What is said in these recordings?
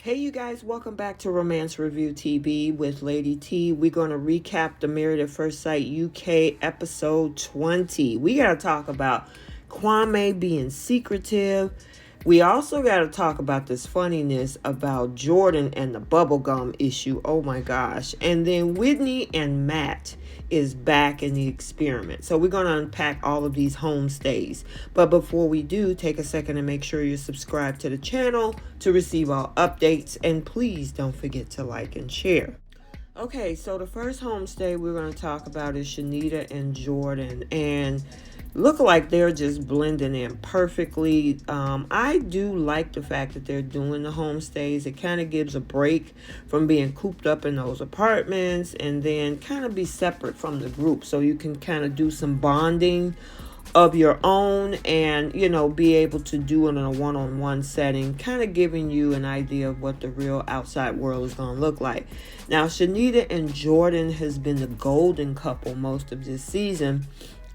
Hey, you guys, welcome back to Romance Review TV with Lady T. We're going to recap the Married at First Sight UK episode 20. We got to talk about Kwame being secretive. We also got to talk about this funniness about Jordan and the bubblegum issue. Oh my gosh. And then Whitney and Matt is back in the experiment. So we're going to unpack all of these homestays. But before we do, take a second and make sure you're subscribed to the channel to receive all updates. And please don't forget to like and share. Okay, so the first homestay we're going to talk about is Shanita and Jordan. And look like they're just blending in perfectly. I do like the fact that they're doing the homestays. It kind of gives a break from being cooped up in those apartments and then kind of be separate from the group so you can kind of do some bonding of your own and, be able to do it in a one-on-one setting, kind of giving you an idea of what the real outside world is going to look like. Now, Shanita and Jordan has been the golden couple most of this season.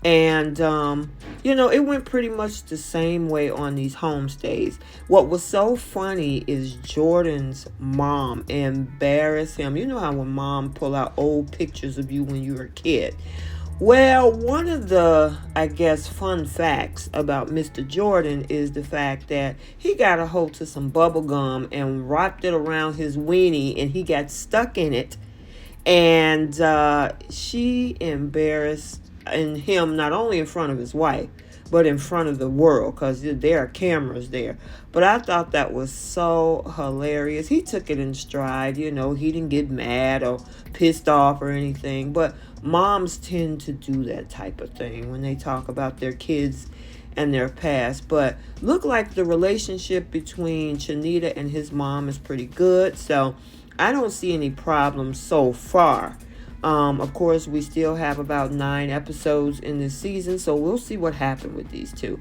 And, it went pretty much the same way on these homestays. What was so funny is Jordan's mom embarrassed him. You know how when mom pull out old pictures of you when you were a kid. Well, one of the, I guess, fun facts about Mr. Jordan is the fact that he got a hold to some bubble gum and wrapped it around his weenie and he got stuck in it. And she embarrassed him not only in front of his wife but in front of the world because there are cameras there. But I thought that was so hilarious. He took it in stride. He didn't get mad or pissed off or anything, but moms tend to do that type of thing when they talk about their kids and their past. But look like the relationship between Shanita and his mom is pretty good, so I don't see any problems so far. Of course, we still have about 9 episodes in this season, so we'll see what happened with these two.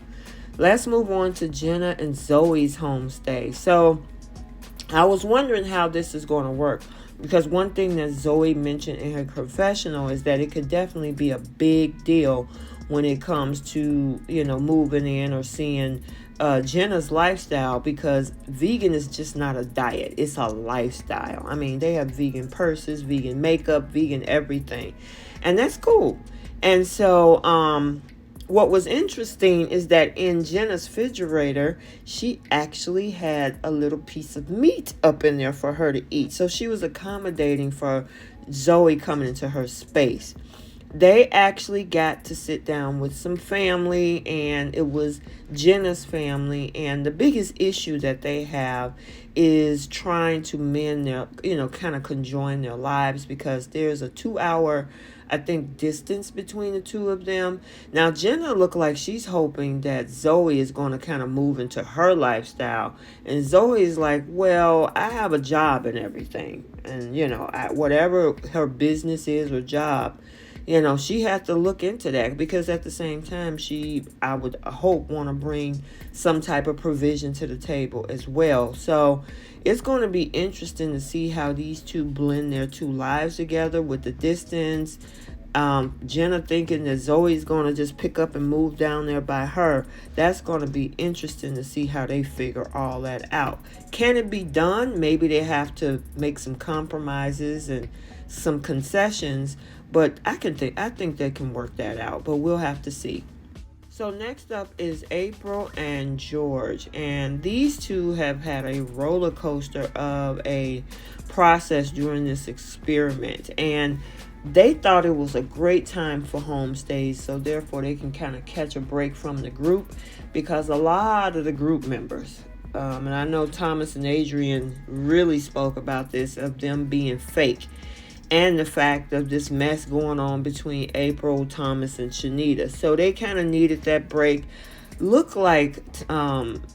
Let's move on to Jenna and Zoe's homestay. So I was wondering how this is going to work because one thing that Zoe mentioned in her confessional is that it could definitely be a big deal when it comes to, moving in or seeing Jenna's lifestyle, because vegan is just not a diet, it's a lifestyle. I mean, they have vegan purses, vegan makeup, vegan everything, and that's cool. And so what was interesting is that in Jenna's refrigerator, she actually had a little piece of meat up in there for her to eat, so she was accommodating for Zoe coming into her space. They actually got to sit down with some family, and it was Jenna's family. And the biggest issue that they have is trying to mend their, kind of conjoin their lives, because there's a 2-hour, I think, distance between the two of them. Now, Jenna looked like she's hoping that Zoe is going to kind of move into her lifestyle. And Zoe is like, well, I have a job and everything. And, whatever her business is or job, she had to look into that, because at the same time, I would hope, want to bring some type of provision to the table as well. So it's going to be interesting to see how these two blend their two lives together with the distance. Jenna thinking that Zoe's going to just pick up and move down there by her. That's going to be interesting to see how they figure all that out. Can it be done? Maybe they have to make some compromises and some concessions, but I think they can work that out, but we'll have to see. So next up is April and George, and these two have had a roller coaster of a process during this experiment, and they thought it was a great time for homestays, so therefore they can kind of catch a break from the group, because a lot of the group members, and I know Thomas and Adrian really spoke about this, of them being fake, and the fact of this mess going on between April, Thomas, and Shanita. So they kind of needed that break. Look like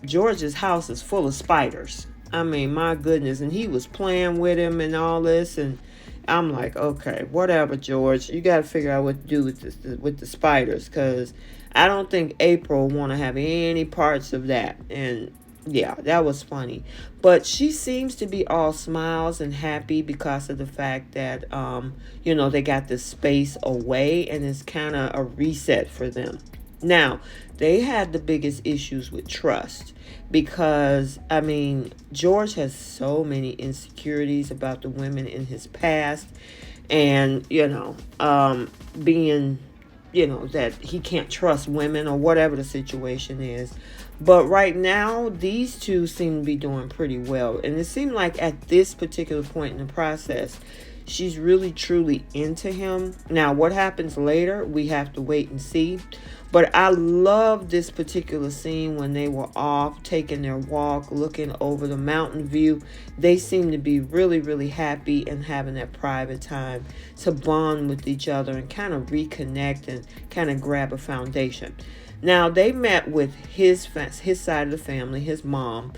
George's house is full of spiders. I mean, my goodness. And he was playing with him and all this. And I'm like, okay, whatever, George. You got to figure out what to do with the spiders, because I don't think April want to have any parts of that. And yeah, that was funny. But she seems to be all smiles and happy because of the fact that, they got this space away, and it's kind of a reset for them. Now, they had the biggest issues with trust because, I mean, George has so many insecurities about the women in his past and, being, that he can't trust women or whatever the situation is. But right now, these two seem to be doing pretty well. And it seemed like at this particular point in the process, she's really truly into him. Now, what happens later, we have to wait and see. But I love this particular scene when they were off taking their walk, looking over the mountain view. They seem to be really, really happy and having that private time to bond with each other and kind of reconnect and kind of grab a foundation. Now, they met with his side of the family, his mom.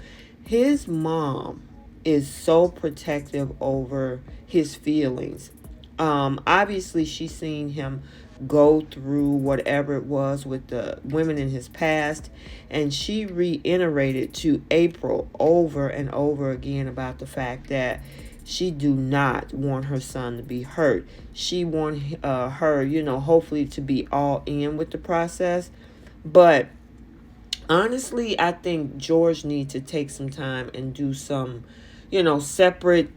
His mom is so protective over his feelings. Obviously, she's seen him go through whatever it was with the women in his past, and she reiterated to April over and over again about the fact that she do not want her son to be hurt. She want her, hopefully to be all in with the process. But honestly, I think George needs to take some time and do some, separate,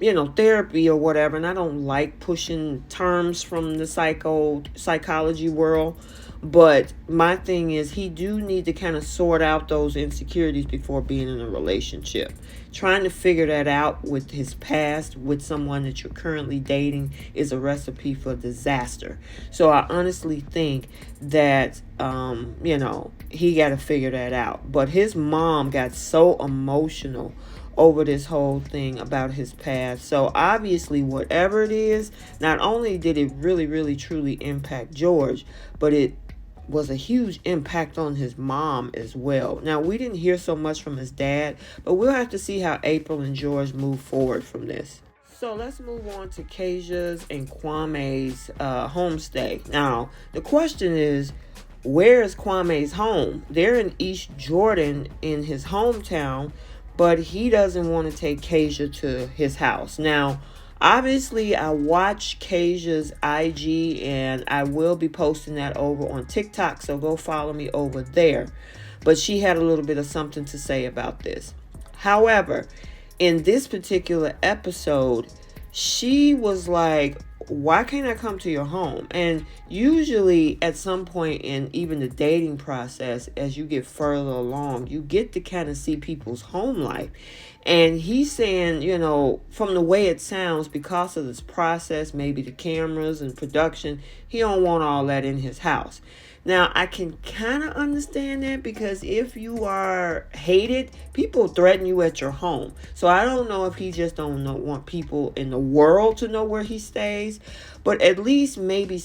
therapy or whatever. And I don't like pushing terms from the psychology world. But my thing is, he do need to kind of sort out those insecurities before being in a relationship. Trying to figure that out with his past, with someone that you're currently dating, is a recipe for disaster. So I honestly think that, he got to figure that out. But his mom got so emotional over this whole thing about his past. So obviously, whatever it is, not only did it really, really, truly impact George, but it was a huge impact on his mom as well. Now, we didn't hear so much from his dad, but we'll have to see how April and George move forward from this. So let's move on to Kaja's and Kwame's homestay. Now, the question is, where is Kwame's home? They're in East Jordan in his hometown, but he doesn't want to take Kaja to his house. Now, obviously, I watch Kaja's IG, and I will be posting that over on TikTok, so go follow me over there. But she had a little bit of something to say about this. However, in this particular episode, she was like, why can't I come to your home? And usually at some point in even the dating process, as you get further along, you get to kind of see people's home life. And he's saying, from the way it sounds, because of this process, maybe the cameras and production, he don't want all that in his house. Now, I can kind of understand that, because if you are hated, people threaten you at your home. So I don't know if he just don't want people in the world to know where he stays. But at least maybe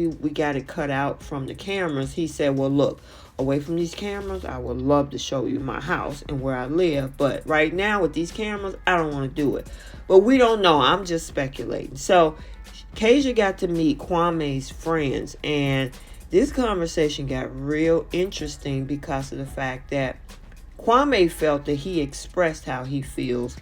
we got it cut out from the cameras. He said, well, look, away from these cameras, I would love to show you my house and where I live. But right now with these cameras, I don't want to do it. But we don't know. I'm just speculating. So Kaja got to meet Kwame's friends, and this conversation got real interesting because of the fact that Kwame felt that he expressed how he feels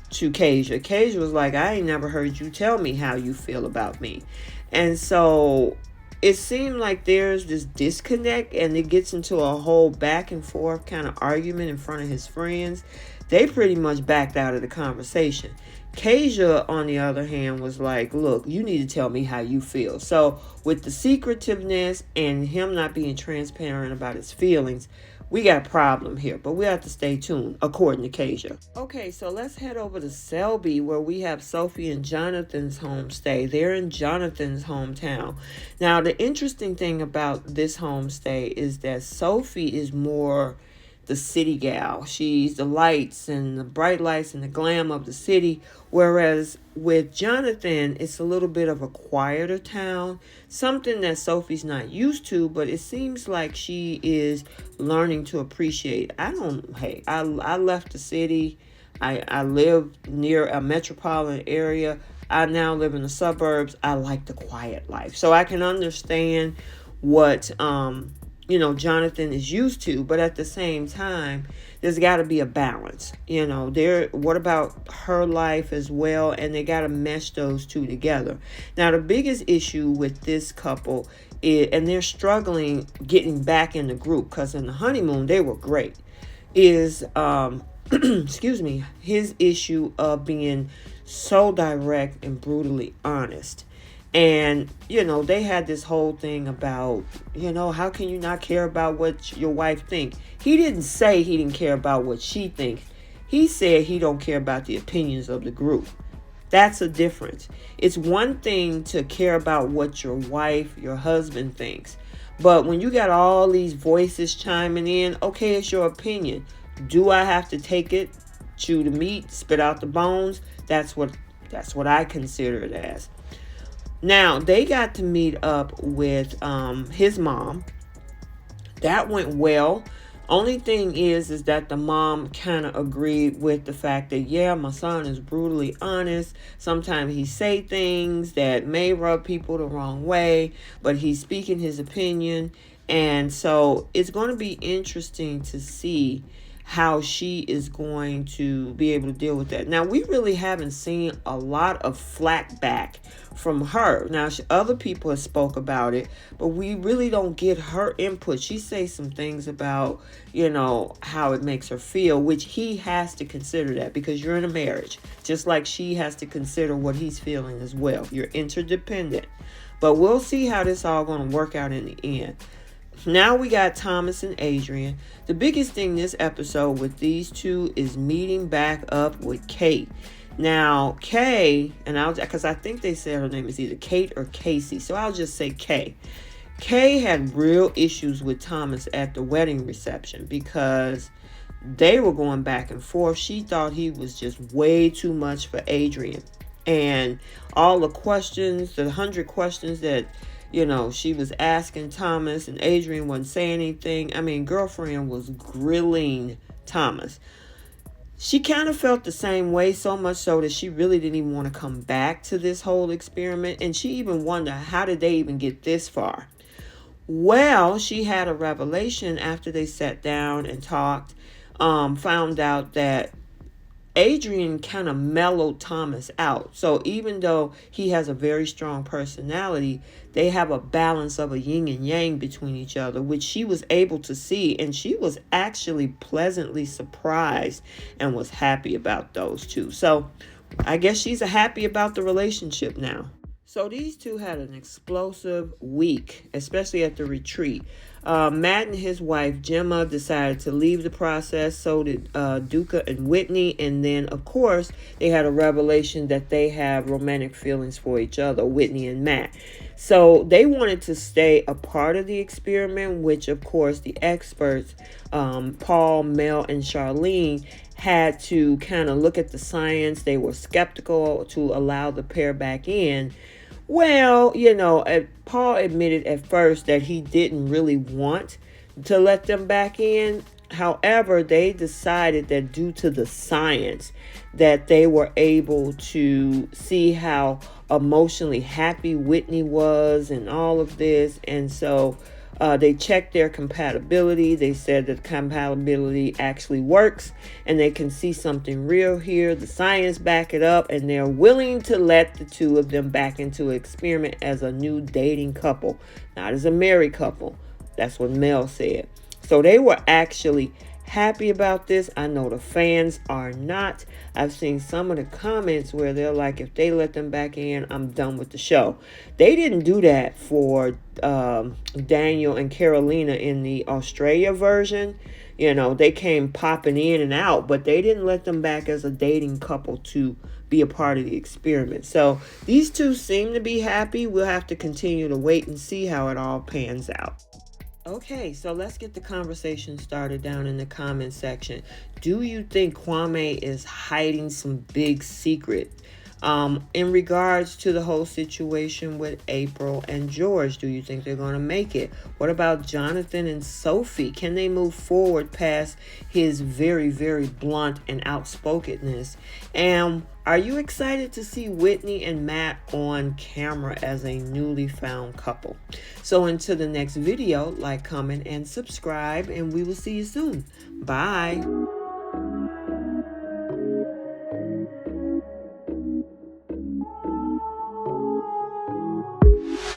to Kaja. Kaja was like, I ain't never heard you tell me how you feel about me. And so it seemed like there's this disconnect, and it gets into a whole back and forth kind of argument in front of his friends. They pretty much backed out of the conversation. Kaja, on the other hand, was like, look, you need to tell me how you feel. So with the secretiveness and him not being transparent about his feelings, we got a problem here, but we have to stay tuned, according to Kaja. Okay, so let's head over to Selby, where we have Sophie and Jonathan's homestay. They're in Jonathan's hometown. Now, the interesting thing about this homestay is that Sophie is more the city gal. She's the lights and the bright lights and the glam of the city, whereas with Jonathan, it's a little bit of a quieter town, something that Sophie's not used to, but it seems like she is learning to appreciate. I left the city. I live near a metropolitan area. I now live in the suburbs. I like the quiet life. So I can understand what Jonathan is used to, but at the same time, there's got to be a balance. What about her life as well? And they got to mesh those two together. Now, the biggest issue with this couple and they're struggling getting back in the group, because in the honeymoon they were great, is excuse me, his issue of being so direct and brutally honest. And, they had this whole thing about, how can you not care about what your wife thinks? He didn't say he didn't care about what she thinks. He said he don't care about the opinions of the group. That's a difference. It's one thing to care about what your wife, your husband thinks. But when you got all these voices chiming in, okay, it's your opinion. Do I have to take it, chew the meat, spit out the bones? That's what I consider it as. Now, they got to meet up with his mom. That went well. Only thing is that the mom kind of agreed with the fact that, yeah, my son is brutally honest. Sometimes he say things that may rub people the wrong way, but he's speaking his opinion. And so it's going to be interesting to see how she is going to be able to deal with that. Now, we really haven't seen a lot of flack back from her. Now, other people have spoke about it, but we really don't get her input. She says some things about, how it makes her feel, which he has to consider that, because you're in a marriage, just like she has to consider what he's feeling as well. You're interdependent. But we'll see how this all going to work out in the end. Now we got Thomas and Adrian. The biggest thing this episode with these two is meeting back up with Kate. Now, Kay, because I think they said her name is either Kate or Casey, so I'll just say Kay. Kay had real issues with Thomas at the wedding reception because they were going back and forth. She thought he was just way too much for Adrian. And all the questions, the 100 questions that she was asking Thomas, and Adrian wasn't saying anything. I mean, girlfriend was grilling Thomas. She kind of felt the same way, so much so that she really didn't even want to come back to this whole experiment. And she even wondered, how did they even get this far? Well, she had a revelation after they sat down and talked, found out that Adrian kind of mellowed Thomas out. So even though he has a very strong personality, they have a balance of a yin and yang between each other, which she was able to see. And she was actually pleasantly surprised and was happy about those two. So I guess she's happy about the relationship now. So these two had an explosive week, especially at the retreat. Matt and his wife, Gemma, decided to leave the process. So did Duca and Whitney. And then, of course, they had a revelation that they have romantic feelings for each other, Whitney and Matt. So they wanted to stay a part of the experiment, which, of course, the experts, Paul, Mel, and Charlene, had to kind of look at the science. They were skeptical to allow the pair back in. Well, Paul admitted at first that he didn't really want to let them back in. However, they decided that due to the science that they were able to see how emotionally happy Whitney was and all of this. And so they checked their compatibility. They said that compatibility actually works and they can see something real here. The science back it up, and they're willing to let the two of them back into an experiment as a new dating couple, not as a married couple. That's what Mel said. So they were actually happy about this. I know the fans are not. I've seen some of the comments where they're like, if they let them back in, I'm done with the show. They didn't do that for Daniel and Carolina in the Australia version. They came popping in and out, but they didn't let them back as a dating couple to be a part of the experiment. So these two seem to be happy. We'll have to continue to wait and see how it all pans out. Okay, so let's get the conversation started down in the comment section. Do you think Kwame is hiding some big secret in regards to the whole situation with April and George? Do you think they're going to make it? What about Jonathan and Sophie? Can they move forward past his very, very blunt and outspokenness? And are you excited to see Whitney and Matt on camera as a newly found couple? So until the next video, like, comment, and subscribe, and we will see you soon. Bye.